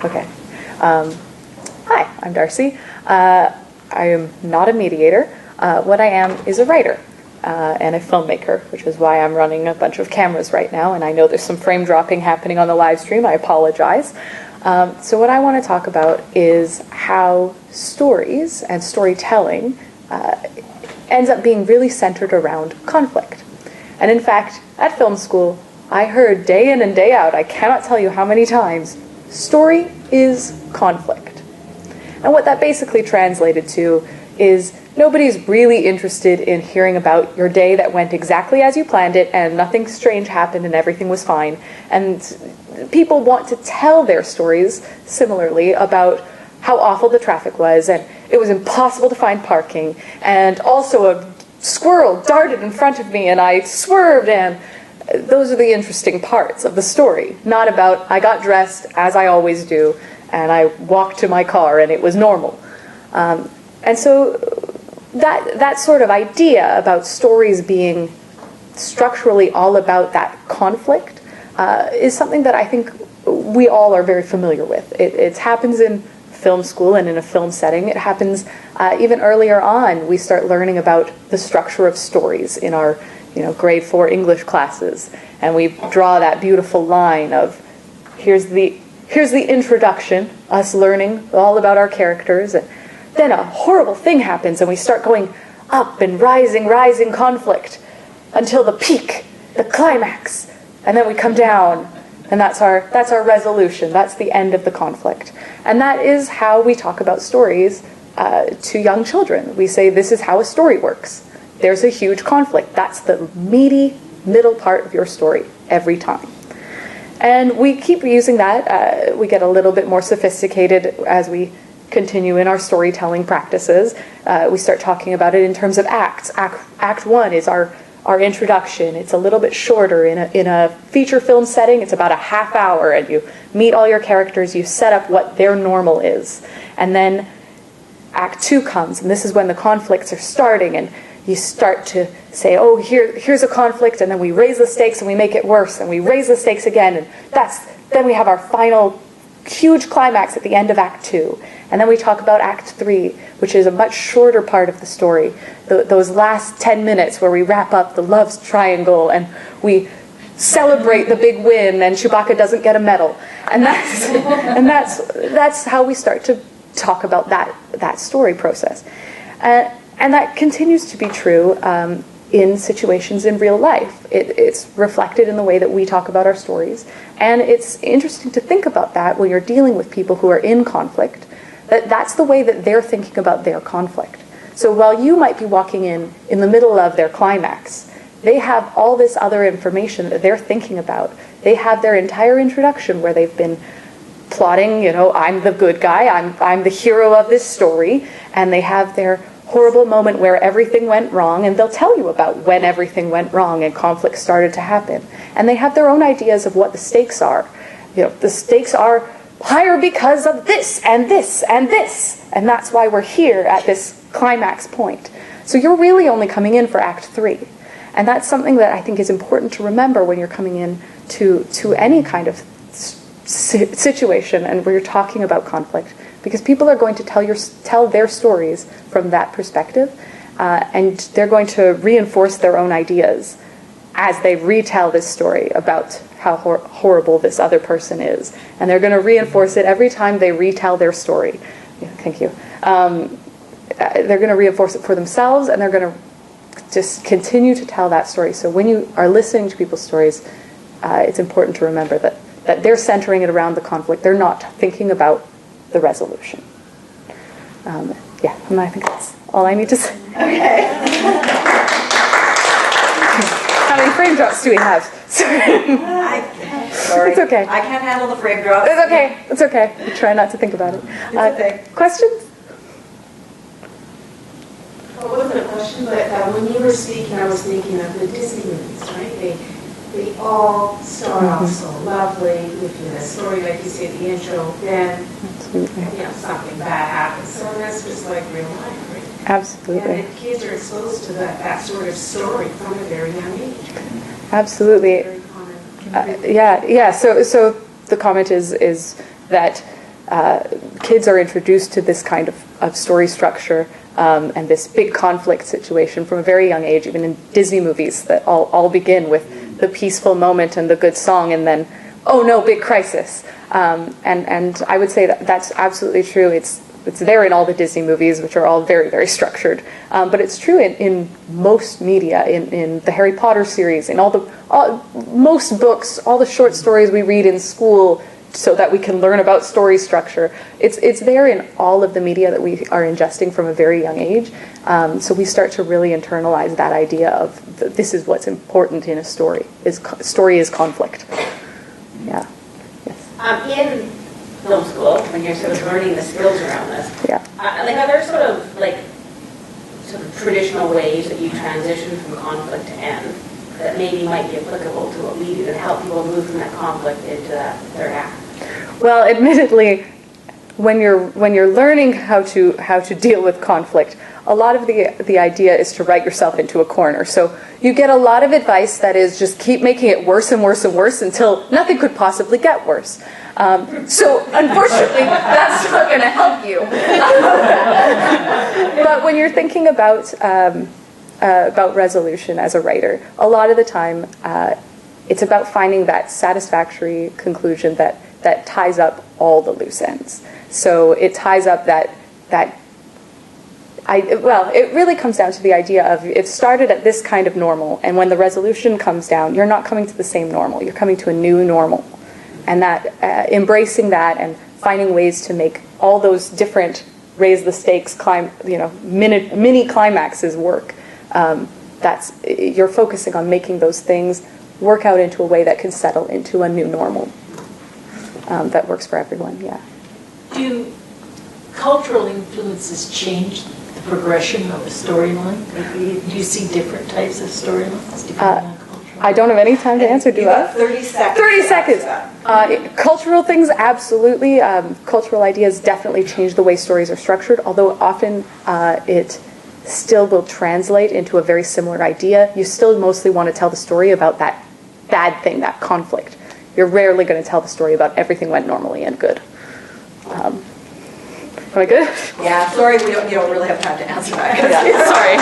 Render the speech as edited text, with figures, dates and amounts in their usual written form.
Okay. Hi, I'm Darsey. I am not a mediator. What I am is a writer and a filmmaker, which is why I'm running a bunch of cameras right now, and I know there's some frame dropping happening on the live stream. I apologize. So what I want to talk about is how stories and storytelling ends up being really centered around conflict. And in fact, at film school, I heard day in and day out, I cannot tell you how many times, story is conflict. And what that basically translated to is nobody's really interested in hearing about your day that went exactly as you planned it and nothing strange happened and everything was fine. And people want to tell their stories similarly about how awful the traffic was and it was impossible to find parking and also a squirrel darted in front of me and I swerved, and those are the interesting parts of the story, not about I got dressed as I always do and I walked to my car and it was normal. And so that sort of idea about stories being structurally all about that conflict is something that I think we all are very familiar with. It happens in film school and in a film setting. It happens even earlier on. We start learning about the structure of stories in our grade 4 English classes, and we draw that beautiful line of here's the introduction, us learning all about our characters, and then a horrible thing happens and we start going up and rising conflict until the peak, the climax, and then we come down, and that's our resolution. That's the end of the conflict. And that is how we talk about stories to young children. We say this is how a story works. There's a huge conflict. That's the meaty middle part of your story every time. And we keep using that. We get a little bit more sophisticated as we continue in our storytelling practices. We start talking about it in terms of acts. Act 1 is our introduction. It's a little bit shorter. In a feature film setting, it's about a half hour, and you meet all your characters, you set up what their normal is. And then Act 2 comes, and this is when the conflicts are starting, and you start to say, oh, here's a conflict, and then we raise the stakes and we make it worse, and we raise the stakes again, and then we have our final huge climax at the end of Act 2. And then we talk about Act 3, which is a much shorter part of the story, those last 10 minutes where we wrap up the love triangle and we celebrate the big win and Chewbacca doesn't get a medal. And that's how we start to talk about that story process. And that continues to be true in situations in real life. It's reflected in the way that we talk about our stories. And it's interesting to think about that when you're dealing with people who are in conflict, that's the way that they're thinking about their conflict. So while you might be walking in the middle of their climax, they have all this other information that they're thinking about. They have their entire introduction where they've been plotting, I'm the good guy, I'm the hero of this story, and they have their horrible moment where everything went wrong, and they'll tell you about when everything went wrong and conflict started to happen. And they have their own ideas of what the stakes are. The stakes are higher because of this and this and this, and that's why we're here at this climax point. So you're really only coming in for Act 3. And that's something that I think is important to remember when you're coming in to any kind of situation and where you're talking about conflict, because people are going to tell their stories from that perspective, and they're going to reinforce their own ideas as they retell this story about how horrible this other person is. And they're going to reinforce it every time they retell their story. Yeah, thank you. They're going to reinforce it for themselves, and they're going to just continue to tell that story. So when you are listening to people's stories, it's important to remember that they're centering it around the conflict. They're not thinking about the resolution. And I think that's all I need to say. Okay. How many frame drops do we have? Sorry. It's okay. I can't handle the frame drops. It's okay. It's okay. I try not to think about it. Okay. Questions? Well, it wasn't a question, but when you were speaking, I was thinking of the Disney movies, right? They all start off so lovely with a story, like you say, the intro, then something bad happens. So that's just like real life, right? Absolutely. And kids are exposed to that sort of story from a very young age. Absolutely. Very common. So the comment is that kids are introduced to this kind of story structure and this big conflict situation from a very young age, even in Disney movies that all begin with the peaceful moment and the good song, and then, oh no, big crisis. And I would say that's absolutely true. It's there in all the Disney movies, which are all very, very structured. But it's true in most media, in the Harry Potter series, in most books, all the short stories we read in school so that we can learn about story structure. It's there in all of the media that we are ingesting from a very young age. So we start to really internalize that idea of this is what's important in a story. Story is conflict. Yeah. Yes. In film school, when you're sort of learning the skills around this, yeah. Are there sort of traditional ways that you transition from conflict to end that maybe might be applicable to what we do to help people move from that conflict into that third act? Well, admittedly, when you're learning how to deal with conflict, a lot of the idea is to write yourself into a corner. So you get a lot of advice that is just keep making it worse and worse and worse until nothing could possibly get worse. So unfortunately, that's not going to help you. But when you're thinking about resolution as a writer, a lot of the time it's about finding that satisfactory conclusion that ties up all the loose ends. So it ties up it really comes down to the idea of it started at this kind of normal, and when the resolution comes down, you're not coming to the same normal, you're coming to a new normal. And that embracing that and finding ways to make all those different raise the stakes, mini climaxes work. You're focusing on making those things work out into a way that can settle into a new normal that works for everyone. Yeah. Do cultural influences change the progression of a storyline? Do you see different types of storylines depending on culture? I don't have any time to answer. Do I? 30 seconds. 30 seconds. Cultural things, absolutely. Cultural ideas definitely change the way stories are structured, although often it still will translate into a very similar idea. You still mostly want to tell the story about that bad thing, that conflict. You're rarely going to tell the story about everything went normally and good. Am I good? Yeah, sorry, you don't really have time to answer that. Yeah, sorry.